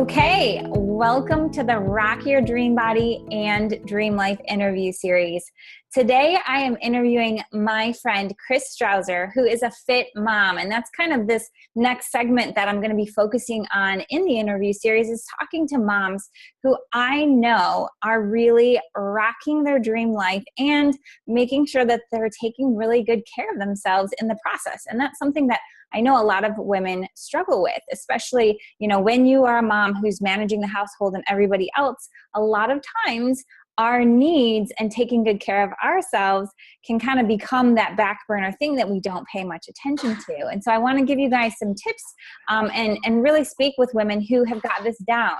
Okay, welcome to the Rock Your Dream Body and Dream Life interview series. Today I am interviewing my friend Kris Strauser, who is a fit mom, and that's kind of this next segment that I'm going to be focusing on in the interview series, is talking to moms who I know are really rocking their dream life and making sure that they're taking really good care of themselves in the process. And that's something that I know a lot of women struggle with, especially, when you are a mom who's managing the household and everybody else. A lot of times our needs and taking good care of ourselves can kind of become that back burner thing that we don't pay much attention to. And so I want to give you guys some tips and really speak with women who have got this down.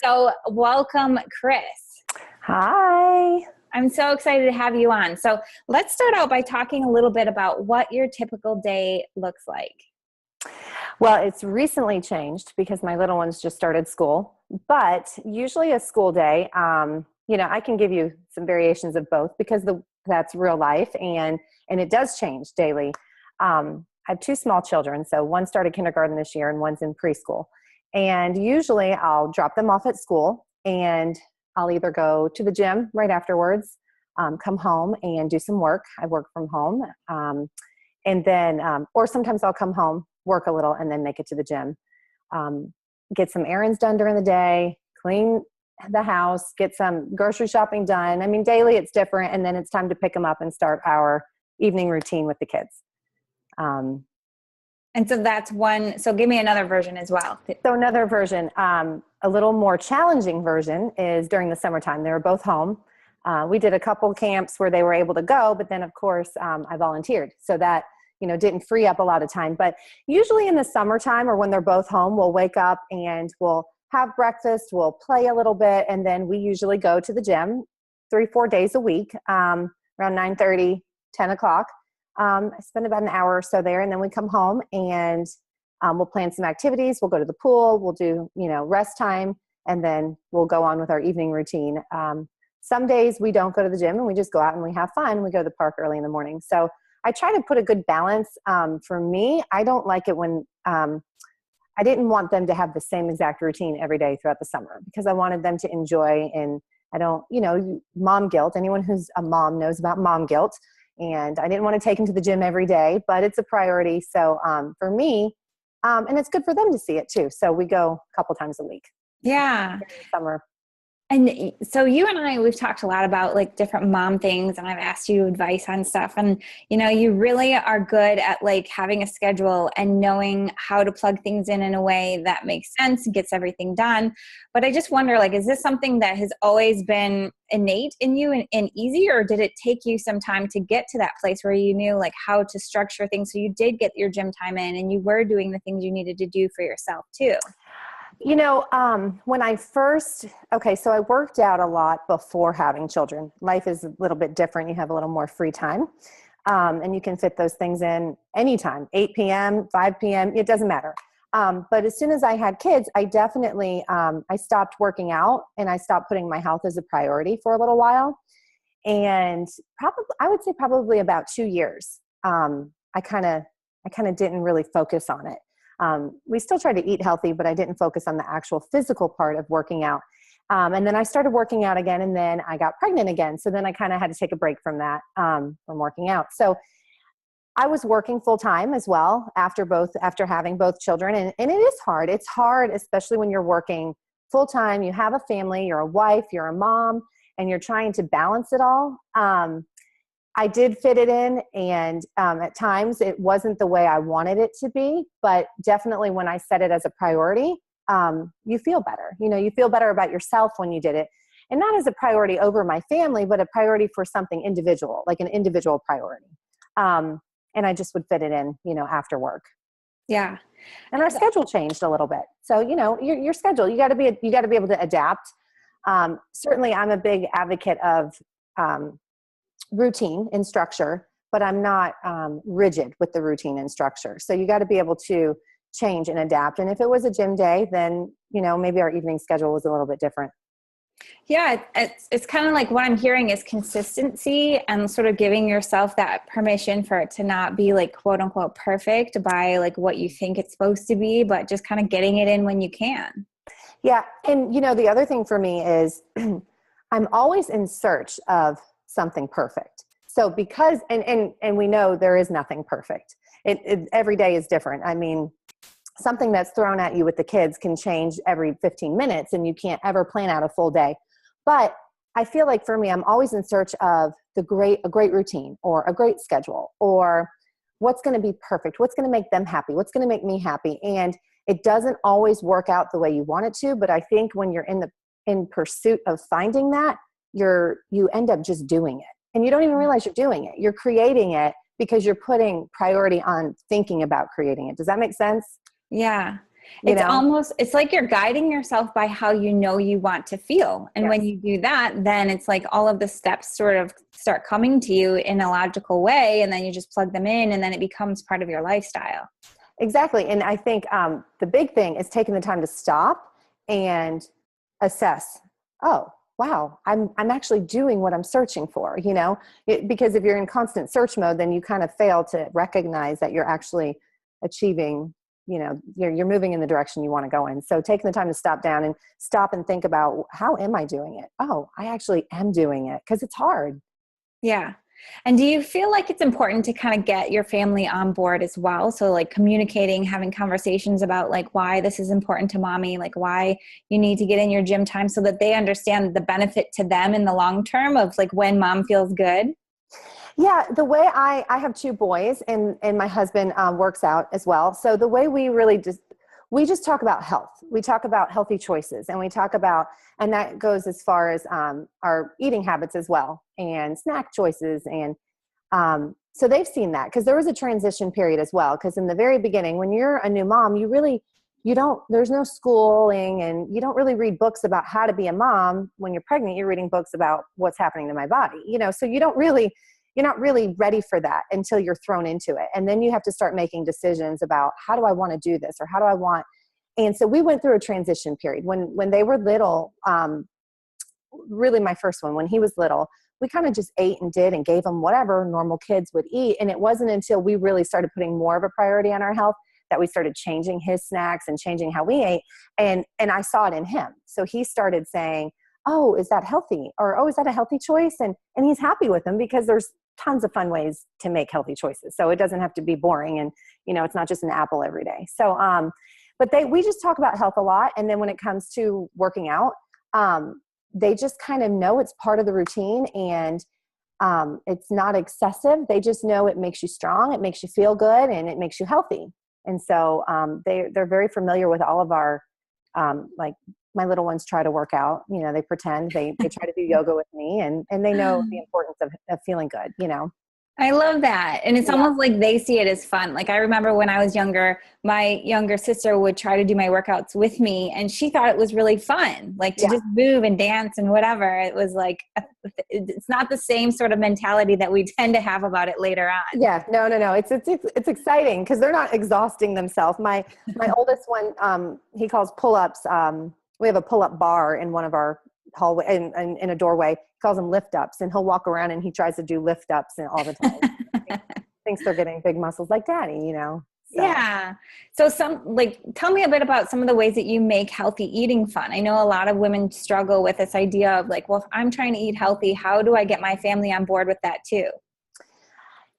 So welcome, Kris. Hi. I'm so excited to have you on. So let's start out by talking a little bit about what your typical day looks like. Well, it's recently changed because my little ones just started school, but usually a school day, I can give you some variations of both because that's real life and it does change daily. I have two small children. So one started kindergarten this year and one's in preschool. And usually I'll drop them off at school and I'll either go to the gym right afterwards, come home and do some work. I work from home. And then, or sometimes I'll come home, work a little, and then make it to the gym. Get some errands done during the day, clean the house, get some grocery shopping done. I mean, daily it's different. And then it's time to pick them up and start our evening routine with the kids. And so that's one. So give me another version as well. So another version, a little more challenging version is during the summertime. They were both home. We did a couple camps where they were able to go, but then of course I volunteered. So that, didn't free up a lot of time. But usually in the summertime or when they're both home, we'll wake up and we'll have breakfast, we'll play a little bit. And then we usually go to the gym 3-4 days a week, around 9:30, 10 o'clock. I spend about an hour or so there, and then we come home and we'll plan some activities. We'll go to the pool. We'll do, rest time, and then we'll go on with our evening routine. Some days we don't go to the gym and we just go out and we have fun. We go to the park early in the morning. So I try to put a good balance. For me, I don't like it when I didn't want them to have the same exact routine every day throughout the summer because I wanted them to enjoy, and I don't, mom guilt. Anyone who's a mom knows about mom guilt. And I didn't want to take them to the gym every day, but it's a priority. So for me, and it's good for them to see it too. So we go a couple times a week. Yeah. Summer. And so you and I, we've talked a lot about like different mom things, and I've asked you advice on stuff, and you really are good at like having a schedule and knowing how to plug things in a way that makes sense and gets everything done. But I just wonder, like, is this something that has always been innate in you and easy, or did it take you some time to get to that place where you knew like how to structure things so you did get your gym time in and you were doing the things you needed to do for yourself too? When I first, so I worked out a lot before having children. Life is a little bit different. You have a little more free time. And you can fit those things in anytime, 8 p.m., 5 p.m., it doesn't matter. But as soon as I had kids, I definitely, I stopped working out and I stopped putting my health as a priority for a little while. And I would say probably about 2 years. I kind of didn't really focus on it. We still tried to eat healthy, but I didn't focus on the actual physical part of working out. And then I started working out again, and then I got pregnant again. So then I kind of had to take a break from that, from working out. So I was working full time as well after having both children. And it is hard. It's hard, especially when you're working full time, you have a family, you're a wife, you're a mom, and you're trying to balance it all. I did fit it in, and at times it wasn't the way I wanted it to be, but definitely when I set it as a priority, you feel better. You feel better about yourself when you did it, and not as a priority over my family, but a priority for something individual, like an individual priority. And I just would fit it in, after work. Yeah. And our schedule changed a little bit. So, your schedule, you got to be able to adapt. Certainly I'm a big advocate of, routine and structure, but I'm not rigid with the routine and structure. So you got to be able to change and adapt. And if it was a gym day, then, maybe our evening schedule was a little bit different. Yeah, it's kind of like what I'm hearing is consistency and sort of giving yourself that permission for it to not be like quote unquote perfect by like what you think it's supposed to be, but just kind of getting it in when you can. Yeah. And the other thing for me is I'm always in search of something perfect. So because, and we know there is nothing perfect. Every day is different. I mean, something that's thrown at you with the kids can change every 15 minutes and you can't ever plan out a full day. But I feel like for me, I'm always in search of a great routine or a great schedule, or what's going to be perfect, what's going to make them happy, what's going to make me happy. And it doesn't always work out the way you want it to, but I think when you're in pursuit of finding that, you end up just doing it. And you don't even realize you're doing it. You're creating it because you're putting priority on thinking about creating it. Does that make sense? Yeah. It's like you're guiding yourself by how you want to feel. And when you do that, then it's like all of the steps sort of start coming to you in a logical way. And then you just plug them in and then it becomes part of your lifestyle. Exactly. And I think the big thing is taking the time to stop and assess, oh, wow, I'm actually doing what I'm searching for, because if you're in constant search mode, then you kind of fail to recognize that you're actually achieving, you're moving in the direction you want to go in. So taking the time to stop and think about, how am I doing it? Oh, I actually am doing it, because it's hard. Yeah. And do you feel like it's important to kind of get your family on board as well? So like communicating, having conversations about like why this is important to mommy, like why you need to get in your gym time so that they understand the benefit to them in the long term of like when mom feels good? Yeah, the way I have two boys and my husband works out as well. So the way we just talk about health. We talk about healthy choices, and we talk about, and that goes as far as our eating habits as well, and snack choices. And so they've seen that, because there was a transition period as well. Because in the very beginning, when you're a new mom, there's no schooling, and you don't really read books about how to be a mom. When you're pregnant, you're reading books about what's happening to my body, so you're not really ready for that until you're thrown into it. And then you have to start making decisions about, how do I want to do this? Or how do I want, and so we went through a transition period when they were little. Really my first one, when he was little, we kind of just ate and did and gave him whatever normal kids would eat. And it wasn't until we really started putting more of a priority on our health that we started changing his snacks and changing how we ate. And I saw it in him. So he started saying, oh, is that healthy? Or, oh, is that a healthy choice? And he's happy with them, because there's tons of fun ways to make healthy choices. So it doesn't have to be boring, and, it's not just an apple every day. So, but we just talk about health a lot. And then when it comes to working out, they just kind of know it's part of the routine, and it's not excessive. They just know it makes you strong, it makes you feel good, and it makes you healthy. And so they're very familiar with all of our, like my little ones try to work out, they pretend they try to do yoga with me, and they know the importance of feeling good, I love that. And it's almost like they see it as fun. Like I remember when I was younger, my younger sister would try to do my workouts with me, and she thought it was really fun, like to just move and dance and whatever. It was like, it's not the same sort of mentality that we tend to have about it later on. Yeah, no. It's exciting, because they're not exhausting themselves. My oldest one, he calls pull-ups. We have a pull-up bar in one of our hallway, in a doorway. He calls them lift ups, and he'll walk around and he tries to do lift ups and all the time. Thinks they're getting big muscles like daddy, So. Yeah. So tell me a bit about some of the ways that you make healthy eating fun. I know a lot of women struggle with this idea of like, well, if I'm trying to eat healthy, how do I get my family on board with that too?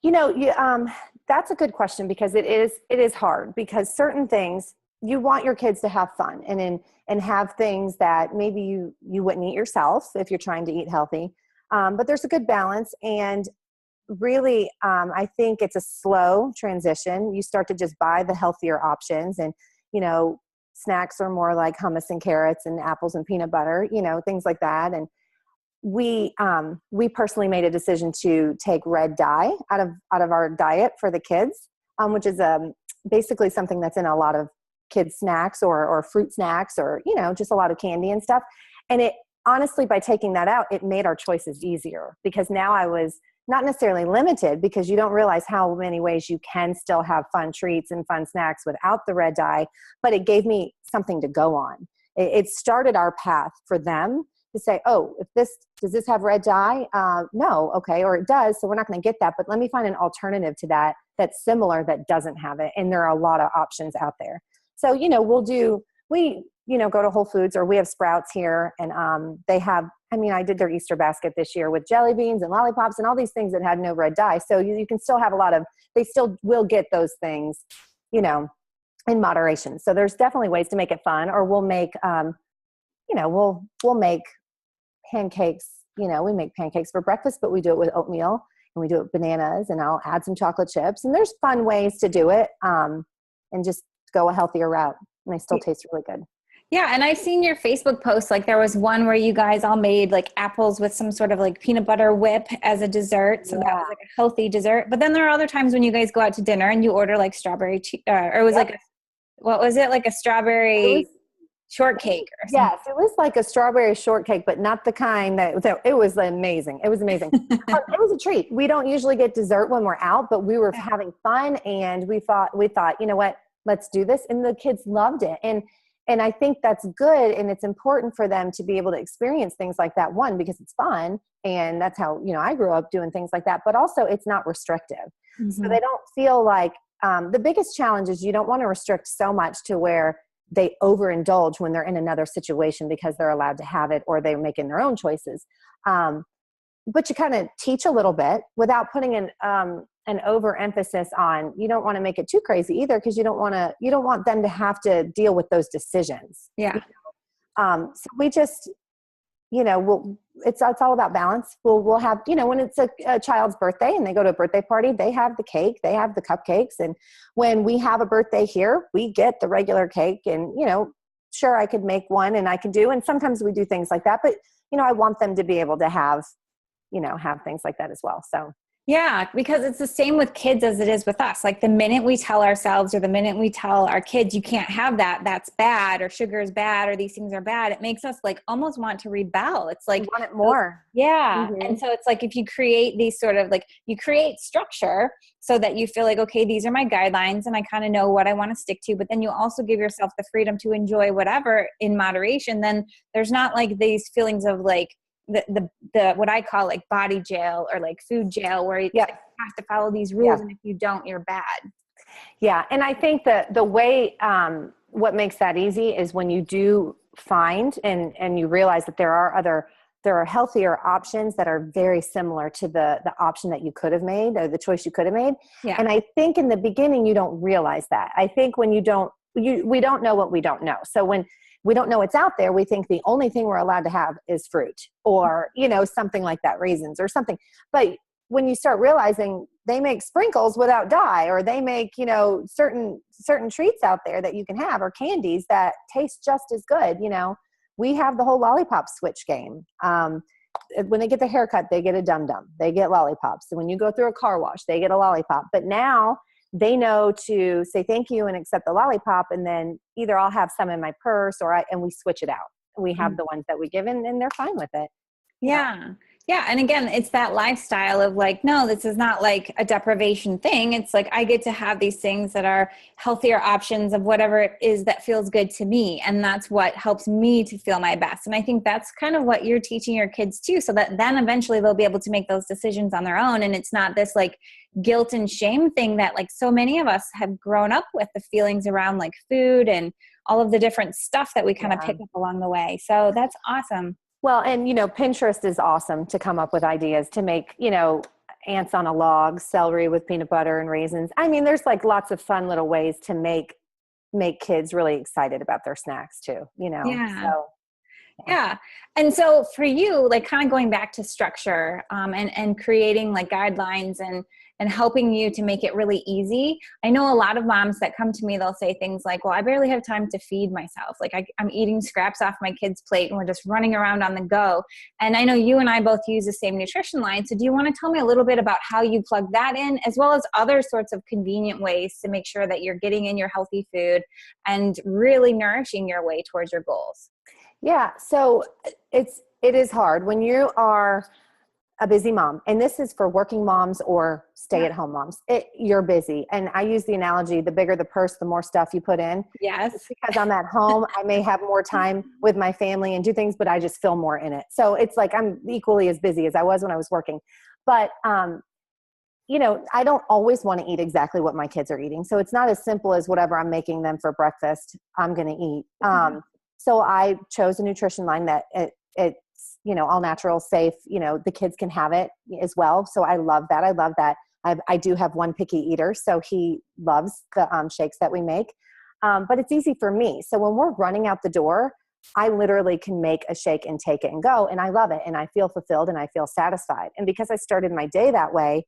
That's a good question, because it is hard, because certain things you want your kids to have fun and have things that maybe you wouldn't eat yourself if you're trying to eat healthy. But there's a good balance. And really, I think it's a slow transition. You start to just buy the healthier options, and, snacks are more like hummus and carrots and apples and peanut butter, things like that. And we personally made a decision to take red dye out of our diet for the kids, which is basically something that's in a lot of kids snacks or fruit snacks, or, just a lot of candy and stuff. And it honestly, by taking that out, it made our choices easier, because now I was not necessarily limited, because you don't realize how many ways you can still have fun treats and fun snacks without the red dye, but it gave me something to go on. It started our path for them to say, oh, does this have red dye? No. Okay. Or it does. So we're not going to get that, but let me find an alternative to that that's similar, that doesn't have it. And there are a lot of options out there. So, go to Whole Foods, or we have Sprouts here, and they have, I did their Easter basket this year with jelly beans and lollipops and all these things that had no red dye. So you can still have they still will get those things, in moderation. So there's definitely ways to make it fun. Or we'll make, we'll make pancakes. We make pancakes for breakfast, but we do it with oatmeal, and we do it with bananas, and I'll add some chocolate chips. And there's fun ways to do it, and just go a healthier route. And they still taste really good. Yeah. And I've seen your Facebook posts. Like there was one where you guys all made like apples with some sort of like peanut butter whip as a dessert. So that was like a healthy dessert. But then there are other times when you guys go out to dinner and you order like strawberry, or it was like, what was it? Like a strawberry shortcake or something. Yes, it was like a strawberry shortcake, but not the kind that it was amazing. It was amazing. It was a treat. We don't usually get dessert when we're out, but we were having fun, and we thought, you know what, let's do this. And the kids loved it. And I think that's good. And it's important for them to be able to experience things like that. One, because it's fun. And that's how, I grew up doing things like that, but also it's not restrictive. Mm-hmm. So they don't feel like, the biggest challenge is you don't want to restrict so much to where they overindulge when they're in another situation because they're allowed to have it, or they're making their own choices. But you kind of teach a little bit without putting an overemphasis on, you don't want to make it too crazy either, because you don't want them to have to deal with those decisions. Yeah. So we just, it's all about balance. We'll have, when it's a child's birthday and they go to a birthday party, they have the cake, they have the cupcakes. And when we have a birthday here, we get the regular cake, and, sure, I could make one and I can do, and sometimes we do things like that, but, I want them to be able to have things like that as well. So. Yeah, because it's the same with kids as it is with us. Like the minute we tell ourselves, or the minute we tell our kids, you can't have that, that's bad, or sugar is bad, or these things are bad, it makes us like almost want to rebel. It's like, you want it more. Yeah. Mm-hmm. And so it's like, if you create these sort of like, you create structure so that you feel like, okay, these are my guidelines and I kind of know what I want to stick to, but then you also give yourself the freedom to enjoy whatever in moderation, then there's not like these feelings of like, the what I call like body jail, or like food jail, where you have to follow these rules, and if you don't, you're bad. Yeah. And I think that the way, what makes that easy is when you do find and you realize that there are healthier options that are very similar to the option that you could have made, or the choice you could have made. Yeah. And I think in the beginning, you don't realize that. I think when we don't know what we don't know. So when we don't know what's out there, we think the only thing we're allowed to have is fruit, or, something like that, raisins or something. But when you start realizing they make sprinkles without dye, or they make, certain treats out there that you can have, or candies that taste just as good. We have the whole lollipop switch game. When they get the haircut, they get a Dum Dum, they get lollipops. And when you go through a car wash, they get a lollipop. But now they know to say thank you and accept the lollipop, and then either I'll have some in my purse, and we switch it out. We have the ones that we give, and they're fine with it. Yeah. Yeah. And again, it's that lifestyle of like, no, this is not like a deprivation thing. It's like, I get to have these things that are healthier options of whatever it is that feels good to me. And that's what helps me to feel my best. And I think that's kind of what you're teaching your kids too, so that then eventually they'll be able to make those decisions on their own. And it's not this like guilt and shame thing that like so many of us have grown up with, the feelings around like food and all of the different stuff that we kind of pick up along the way. So that's awesome. Well, and, Pinterest is awesome to come up with ideas to make, ants on a log, celery with peanut butter and raisins. I mean, there's like lots of fun little ways to make kids really excited about their snacks too, Yeah. So, yeah. And so for you, like kind of going back to structure, and creating like guidelines and helping you to make it really easy. I know a lot of moms that come to me, they'll say things like, well, I barely have time to feed myself. Like I'm eating scraps off my kid's plate and we're just running around on the go. And I know you and I both use the same nutrition line. So do you want to tell me a little bit about how you plug that in, as well as other sorts of convenient ways to make sure that you're getting in your healthy food and really nourishing your way towards your goals? Yeah. So it is hard when you are a busy mom, and this is for working moms or stay-at-home moms. You're busy. And I use the analogy, the bigger the purse, the more stuff you put in. Yes. It's because I'm at home, I may have more time with my family and do things, but I just feel more in it. So it's like I'm equally as busy as I was when I was working. But, I don't always want to eat exactly what my kids are eating. So it's not as simple as whatever I'm making them for breakfast, I'm going to eat. So I chose a nutrition line that it's, all natural, safe, the kids can have it as well. So I love that. I do have one picky eater, so he loves the shakes that we make. But it's easy for me. So when we're running out the door, I literally can make a shake and take it and go. And I love it. And I feel fulfilled and I feel satisfied. And because I started my day that way,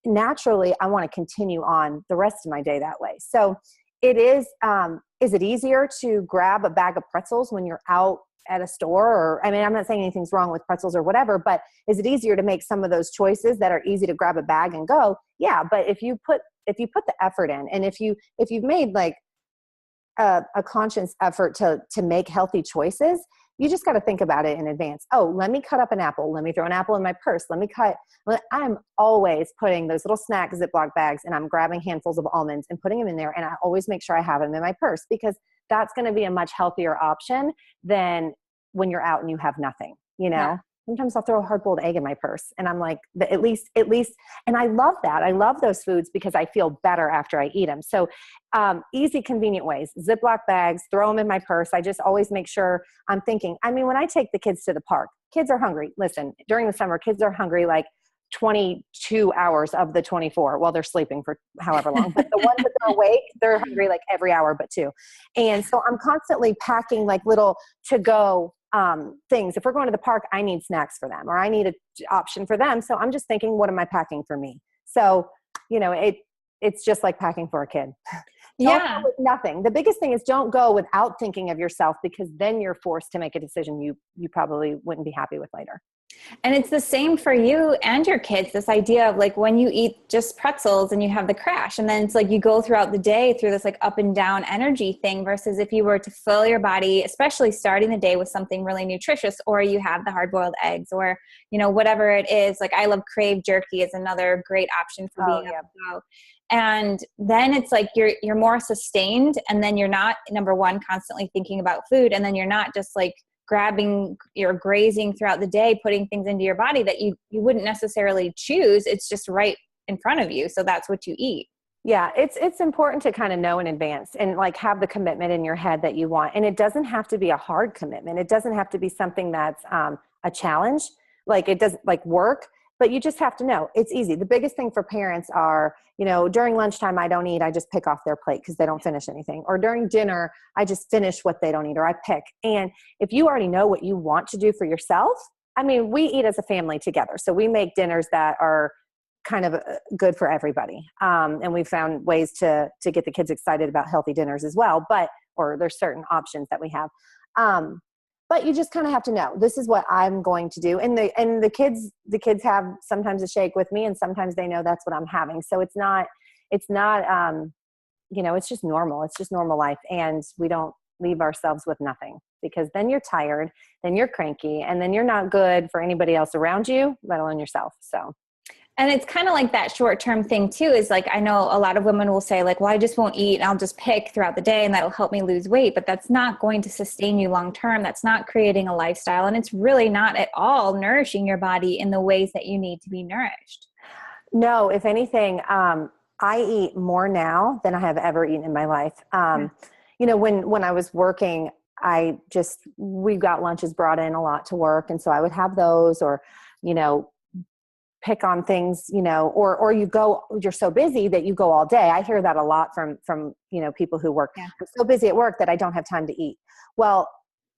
naturally, I want to continue on the rest of my day that way. So it is it easier to grab a bag of pretzels when you're out at a store? Or, I mean, I'm not saying anything's wrong with pretzels or whatever, but is it easier to make some of those choices that are easy to grab a bag and go? Yeah. But if you put the effort in, and if you've made like a conscious effort to make healthy choices, you just got to think about it in advance. Oh, let me cut up an apple. Let me throw an apple in my purse. I'm always putting those little snack Ziploc bags, and I'm grabbing handfuls of almonds and putting them in there. And I always make sure I have them in my purse, because that's going to be a much healthier option than when you're out and you have nothing, Yeah. Sometimes I'll throw a hard-boiled egg in my purse, and I'm like, but at least, and I love that. I love those foods because I feel better after I eat them. So easy, convenient ways, Ziploc bags, throw them in my purse. I just always make sure I'm thinking, I mean, when I take the kids to the park, kids are hungry. Listen, during the summer, kids are hungry like 22 hours of the 24 while they're sleeping for however long. But the ones that are awake, they're hungry like every hour but two. And so I'm constantly packing like little to-go things. If we're going to the park, I need snacks for them, or I need an option for them. So I'm just thinking, what am I packing for me? So, it's just like packing for a kid. Don't go with nothing. The biggest thing is don't go without thinking of yourself, because then you're forced to make a decision you probably wouldn't be happy with later. And it's the same for you and your kids, this idea of like when you eat just pretzels and you have the crash, and then it's like you go throughout the day through this like up and down energy thing, versus if you were to fill your body, especially starting the day with something really nutritious, or you have the hard-boiled eggs, or, whatever it is. Like I love Crave jerky is another great option for being able to go. And then it's like you're more sustained, and then you're not, number one, constantly thinking about food, and then you're not just like you're grazing throughout the day, putting things into your body that you wouldn't necessarily choose. It's just right in front of you. So that's what you eat. Yeah, it's important to kind of know in advance and like have the commitment in your head that you want. And it doesn't have to be a hard commitment. It doesn't have to be something that's a challenge. Like it doesn't like work, but you just have to know it's easy. The biggest thing for parents are, during lunchtime, I don't eat, I just pick off their plate because they don't finish anything. Or during dinner, I just finish what they don't eat, or I pick. And if you already know what you want to do for yourself, I mean, we eat as a family together. So we make dinners that are kind of good for everybody. And we found ways to get the kids excited about healthy dinners as well. Or there's certain options that we have. But you just kind of have to know, this is what I'm going to do. And the kids have sometimes a shake with me, and sometimes they know that's what I'm having. So it's not, it's just normal. It's just normal life. And we don't leave ourselves with nothing, because then you're tired, then you're cranky, and then you're not good for anybody else around you, let alone yourself. So. And it's kind of like that short-term thing too, is like, I know a lot of women will say like, well, I just won't eat and I'll just pick throughout the day and that'll help me lose weight, but that's not going to sustain you long-term. That's not creating a lifestyle. And it's really not at all nourishing your body in the ways that you need to be nourished. No, if anything, I eat more now than I have ever eaten in my life. When I was working, we got lunches brought in a lot to work. And so I would have those, or, pick on things, or you're so busy that you go all day. I hear that a lot from people who work. Yeah. I'm so busy at work that I don't have time to eat. Well,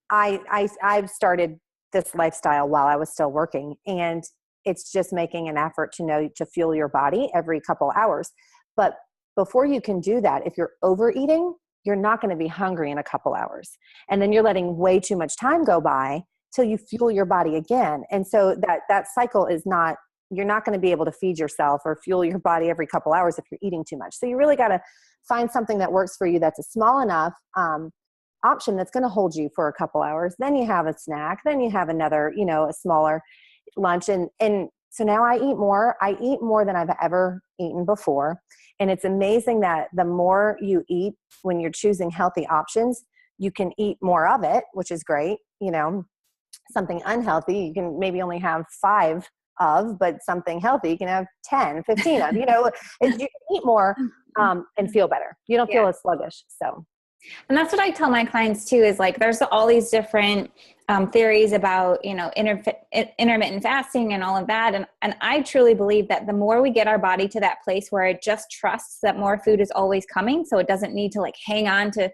I've started this lifestyle while I was still working, and it's just making an effort to fuel your body every couple hours. But before you can do that, if you're overeating, you're not going to be hungry in a couple hours. And then you're letting way too much time go by till you fuel your body again. And so that cycle is not, you're not going to be able to feed yourself or fuel your body every couple hours if you're eating too much. So you really got to find something that works for you, that's a small enough option that's going to hold you for a couple hours. Then you have a snack, then you have another, a smaller lunch. And so now I eat more than I've ever eaten before. And it's amazing that the more you eat when you're choosing healthy options, you can eat more of it, which is great. Something unhealthy, you can maybe only have 5 of, but something healthy, you can have 10, 15 of, you can eat more and feel better. You don't feel as sluggish. So. And that's what I tell my clients too, is like, there's all these different theories about, intermittent fasting and all of that. And I truly believe that the more we get our body to that place where it just trusts that more food is always coming, so it doesn't need to like hang on to,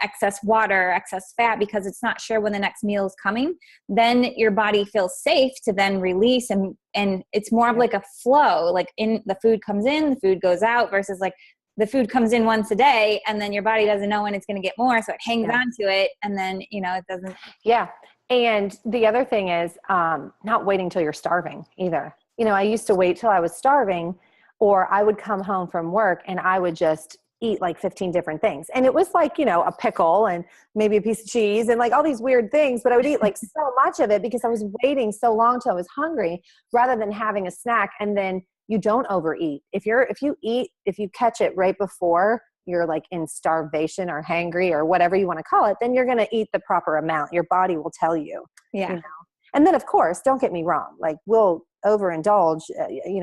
excess water, excess fat, because it's not sure when the next meal is coming, then your body feels safe to then release. And it's more of like a flow, like the food comes in, the food goes out, versus like the food comes in once a day and then your body doesn't know when it's going to get more. So it hangs on to it. And then, it doesn't. Yeah. And the other thing is not waiting till you're starving either. I used to wait till I was starving, or I would come home from work and I would just eat like 15 different things. And it was like, a pickle and maybe a piece of cheese and like all these weird things, but I would eat like so much of it because I was waiting so long till I was hungry, rather than having a snack. And then you don't overeat. If you catch it right before you're like in starvation or hangry or whatever you want to call it, then you're going to eat the proper amount. Your body will tell you. Yeah. And then of course, don't get me wrong. Like we'll overindulge,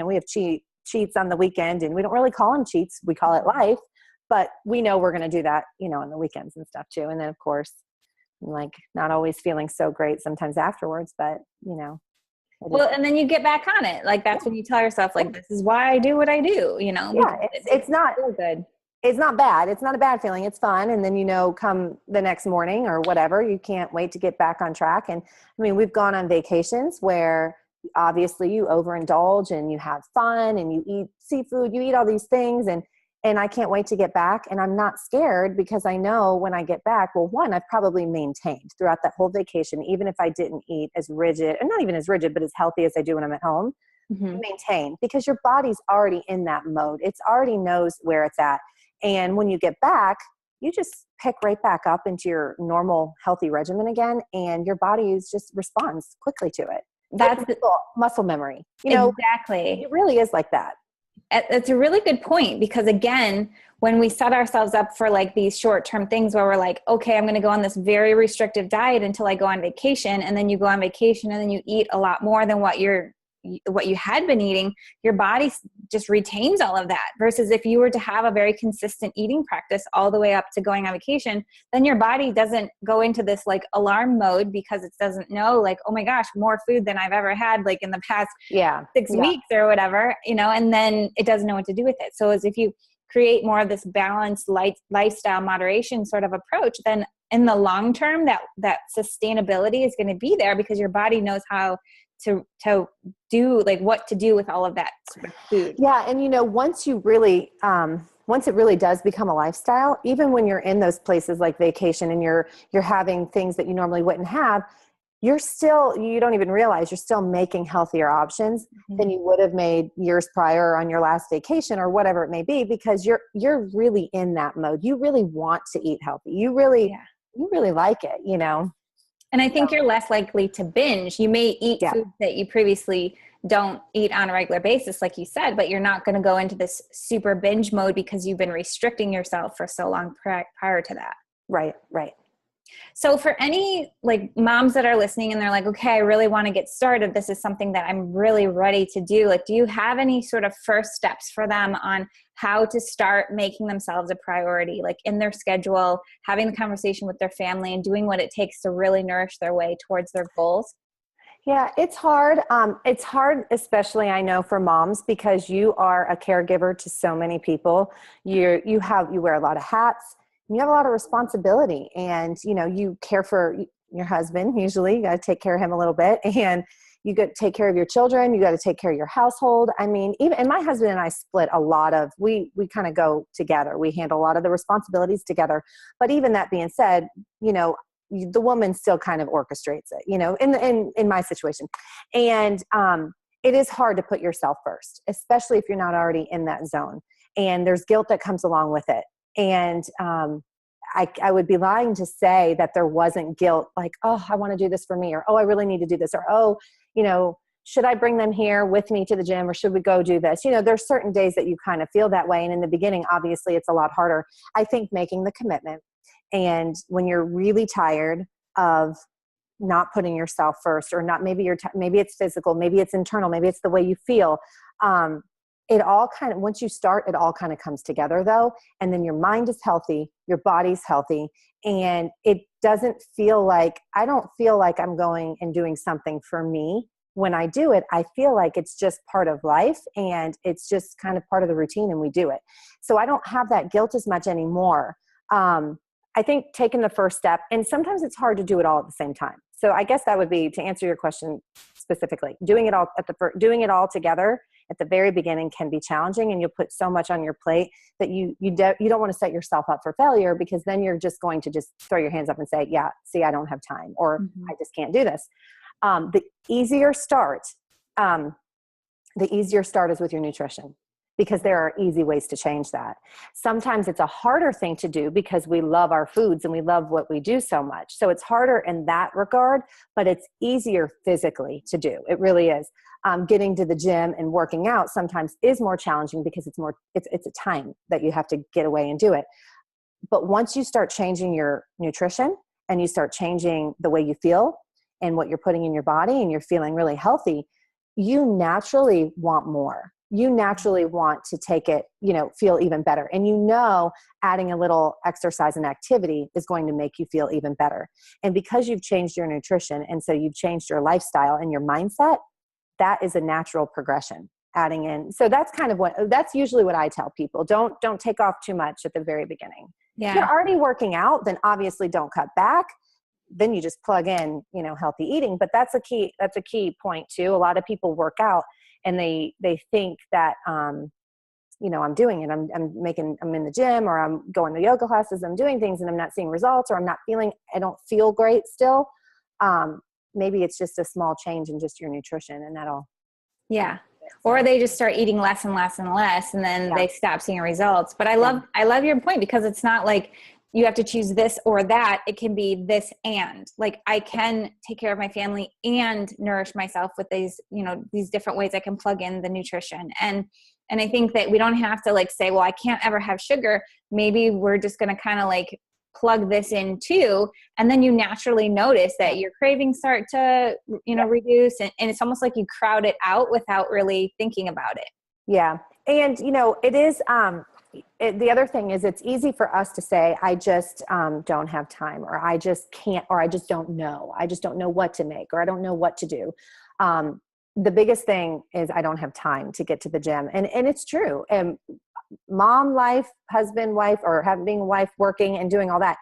we have cheats on the weekend, and we don't really call them cheats. We call it life, but we know we're going to do that, on the weekends and stuff too. And then of course, like not always feeling so great sometimes afterwards, but well, and then you get back on it. Like that's when you tell yourself, like, this is why I do what I do, Yeah, it's not so good. It's not bad. It's not a bad feeling. It's fun. And then, come the next morning or whatever, you can't wait to get back on track. And I mean, we've gone on vacations where obviously you overindulge and you have fun and you eat seafood, you eat all these things. And I can't wait to get back. And I'm not scared because I know when I get back, well, one, I've probably maintained throughout that whole vacation, even if I didn't eat as rigid, and not even as rigid, but as healthy as I do when I'm at home, maintain, because your body's already in that mode. It's already knows where it's at. And when you get back, you just pick right back up into your normal healthy regimen again. And your body just responds quickly to it. That's like muscle memory. Exactly. It really is like that. It's a really good point, because again, when we set ourselves up for like these short-term things where we're like, okay, I'm going to go on this very restrictive diet until I go on vacation. And then you go on vacation and then you eat a lot more than what you had been eating, your body just retains all of that. Versus if you were to have a very consistent eating practice all the way up to going on vacation, then your body doesn't go into this like alarm mode, because it doesn't know like, oh my gosh, more food than I've ever had like in the past 6 weeks or whatever, and then it doesn't know what to do with it. So as if you create more of this balanced lifestyle moderation sort of approach, then in the long term, that sustainability is going to be there, because your body knows how to do, like what to do with all of that sort of food. Yeah. And once it really does become a lifestyle, even when you're in those places like vacation and you're having things that you normally wouldn't have, you don't even realize you're still making healthier options than you would have made years prior on your last vacation or whatever it may be, because you're really in that mode. You really want to eat healthy. You really like it, And I think you're less likely to binge. You may eat foods that you previously don't eat on a regular basis, like you said, but you're not going to go into this super binge mode because you've been restricting yourself for so long prior to that. Right. So for any like moms that are listening and they're like, okay, I really want to get started, this is something that I'm really ready to do. Like, do you have any sort of first steps for them on how to start making themselves a priority, like in their schedule, having the conversation with their family and doing what it takes to really nourish their way towards their goals? Yeah, it's hard. It's hard, especially I know for moms, because you are a caregiver to so many people. You wear a lot of hats. You have a lot of responsibility, and you care for your husband. Usually you got to take care of him a little bit, and you got to take care of your children. You got to take care of your household. I mean, and my husband and I split a lot of, we kind of go together. We handle a lot of the responsibilities together. But even that being said, the woman still kind of orchestrates it, in my situation. And it is hard to put yourself first, especially if you're not already in that zone. And there's guilt that comes along with it. And I would be lying to say that there wasn't guilt, like, oh, I want to do this for me, or, oh, I really need to do this, or, oh, should I bring them here with me to the gym, or should we go do this? There's certain days that you kind of feel that way. And in the beginning, obviously it's a lot harder. I think making the commitment, and when you're really tired of not putting yourself first, or not, maybe maybe it's physical, maybe it's internal, maybe it's the way you feel. it all kind of, once you start, it all kind of comes together though. And then your mind is healthy, your body's healthy, and it doesn't feel like, I don't feel like I'm going and doing something for me. When I do it, I feel like it's just part of life and it's just kind of part of the routine and we do it. So I don't have that guilt as much anymore. I think taking the first step, and sometimes it's hard to do it all at the same time. So I guess that would be, to answer your question specifically, doing it all together at the very beginning can be challenging, and you'll put so much on your plate that you don't want to set yourself up for failure, because then you're just going to just throw your hands up and say, yeah, see, I don't have time, or I just can't do this. The easier start is with your nutrition, because there are easy ways to change that. Sometimes it's a harder thing to do because we love our foods and we love what we do so much. So it's harder in that regard, but it's easier physically to do. It really is. Getting to the gym and working out sometimes is more challenging because it's a time that you have to get away and do it. But once you start changing your nutrition and you start changing the way you feel and what you're putting in your body, and you're feeling really healthy, you naturally want more. You naturally want to take it, feel even better. And adding a little exercise and activity is going to make you feel even better. And because you've changed your nutrition, and so you've changed your lifestyle and your mindset, that is a natural progression adding in. So that's usually what I tell people. Don't take off too much at the very beginning. Yeah. If you're already working out, then obviously don't cut back. Then you just plug in, healthy eating. But that's a key point too. A lot of people work out and they think that, I'm doing it. I'm in the gym, or I'm going to yoga classes, I'm doing things and I'm not seeing results, or I don't feel great still. Maybe it's just a small change in just your nutrition, and that'll. Yeah. Or they just start eating less and less and less, and then they stop seeing results. But I love your point, because it's not like you have to choose this or that. It can be this, and like, I can take care of my family and nourish myself with these different ways I can plug in the nutrition. And I think that we don't have to say, well, I can't ever have sugar. Maybe we're just going to kind of plug this in too. And then you naturally notice that your cravings start to, reduce. And it's almost like you crowd it out without really thinking about it. Yeah. And, it is, the other thing is, it's easy for us to say, I just don't have time, or I just can't, or I just don't know. I just don't know what to make, or I don't know what to do. The biggest thing is, I don't have time to get to the gym. And it's true. And mom life, husband, wife, or being a wife, working and doing all that,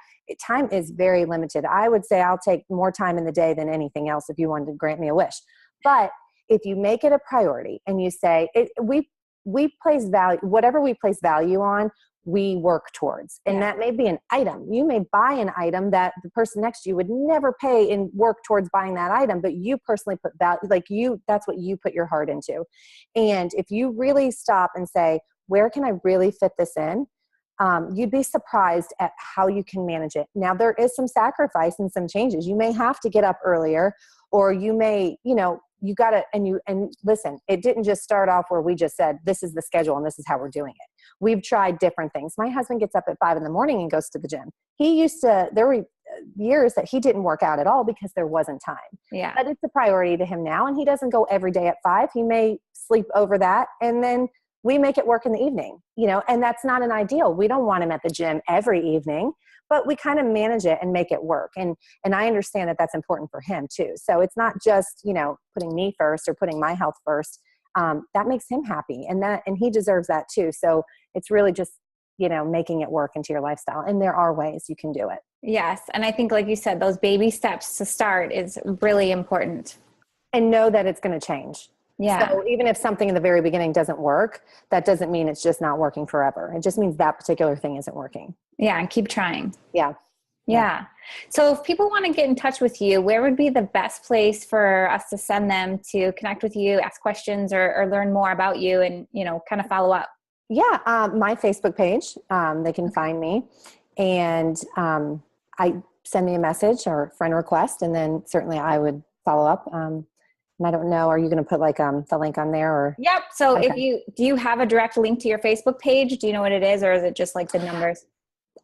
time is very limited. I would say I'll take more time in the day than anything else if you wanted to grant me a wish. But if you make it a priority and you say, we place value, whatever we place value on, we work towards. And that may be an item. You may buy an item that the person next to you would never pay and work towards buying that item, but you personally put value, that's what you put your heart into. And if you really stop and say, where can I really fit this in? You'd be surprised at how you can manage it. Now, there is some sacrifice and some changes. You may have to get up earlier, or you may, you got to, and listen, it didn't just start off where we just said, this is the schedule and this is how we're doing it. We've tried different things. My husband gets up at 5 a.m. and goes to the gym. There were years that he didn't work out at all because there wasn't time. Yeah. But it's a priority to him now. And he doesn't go every day at 5. He may sleep over that. And then we make it work in the evening, and that's not an ideal. We don't want him at the gym every evening, but we kind of manage it and make it work. And I understand that that's important for him too. So it's not just, putting me first or putting my health first. That makes him happy, and he deserves that too. So it's really just, making it work into your lifestyle. And there are ways you can do it. Yes. And I think, like you said, those baby steps to start is really important. And know that it's going to change. Yeah. So even if something in the very beginning doesn't work, that doesn't mean it's just not working forever. It just means that particular thing isn't working. Yeah. And keep trying. Yeah. Yeah. So if people want to get in touch with you, where would be the best place for us to send them to connect with you, ask questions, or learn more about you and, kind of follow up? Yeah. My Facebook page, they can find me, and I send me a message or friend request, and then certainly I would follow up. And I don't know, are you going to put the link on there, or? Yep. So Okay. do you have a direct link to your Facebook page? Do you know what it is, or is it just the numbers?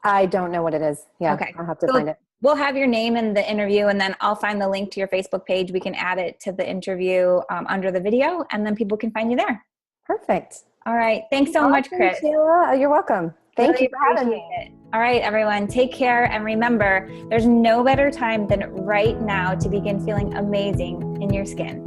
I don't know what it is. Yeah. Okay. I'll have to find it. We'll have your name in the interview, and then I'll find the link to your Facebook page. We can add it to the interview under the video, and then people can find you there. Perfect. All right. Thanks so much, Awesome, Kris. Sheila. Oh, you're welcome. Thank Really you for having me. appreciate it. All right, everyone, take care. And remember, there's no better time than right now to begin feeling amazing in your skin.